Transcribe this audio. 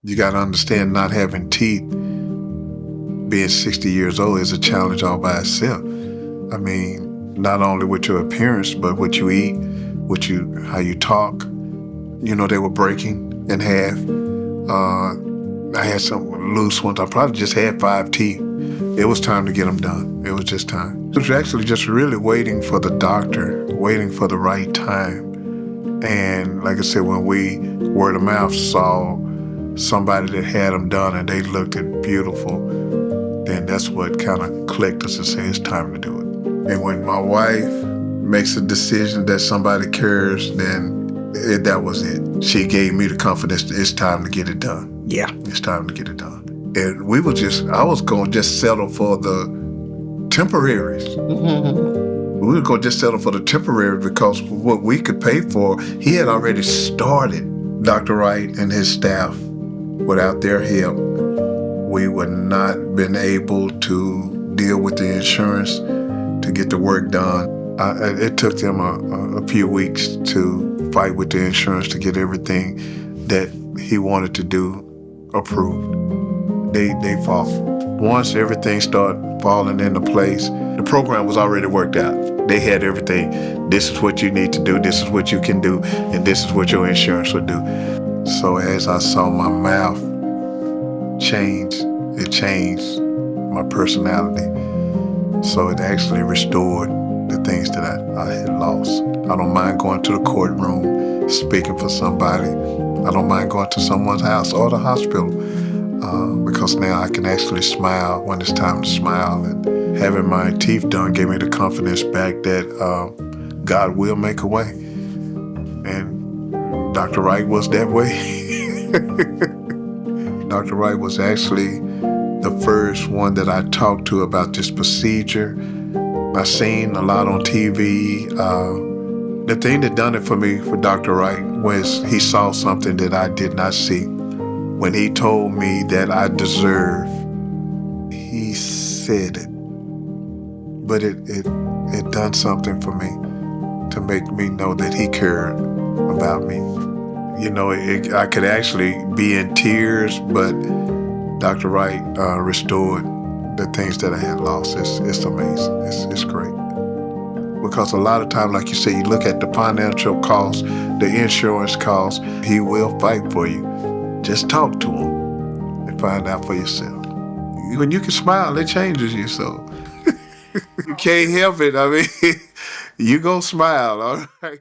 You got to understand, not having teeth, being 60 years old, is a challenge all by itself. I mean, not only with your appearance, but what you eat, how you talk. They were breaking in half. I had some loose ones. I probably just had 5 teeth. It was time to get them done. It was just time. It was actually just really waiting for the doctor, waiting for the right time. And like I said, when we, word of mouth, saw somebody that had them done and they looked beautiful, then that's what kind of clicked us to say it's time to do it. And when my wife makes a decision that somebody cares, then that was it. She gave me the confidence that it's time to get it done. Yeah. It's time to get it done. And I was going to just settle for the temporaries. Mm-hmm. We were going to just settle for the temporary because what we could pay for, he had already started. Dr. Wright and his staff, without their help, we would not been able to deal with the insurance to get the work done. It took them a few weeks to fight with the insurance to get everything that he wanted to do approved. They fought. Once everything started falling into place, the program was already worked out. They had everything. This is what you need to do, this is what you can do, and this is what your insurance will do. So as I saw my mouth change, it changed my personality. So it actually restored the things that I had lost. I don't mind going to the courtroom, speaking for somebody. I don't mind going to someone's house or the hospital because now I can actually smile when it's time to smile. And having my teeth done gave me the confidence back that God will make a way. And Dr. Wright was that way. Dr. Wright was actually the first one that I talked to about this procedure. I seen a lot on TV. The thing that done it for me, for Dr. Wright, was he saw something that I did not see. When he told me that I deserve, he said it. But it done something for me to make me know that he cared about me. I could actually be in tears, but Dr. Wright restored the things that I had lost. It's amazing. It's great. Because a lot of times, like you say, you look at the financial cost, the insurance cost, he will fight for you. Just talk to him and find out for yourself. When you can smile, it changes you, so you can't help it. I mean, you gonna smile, all right?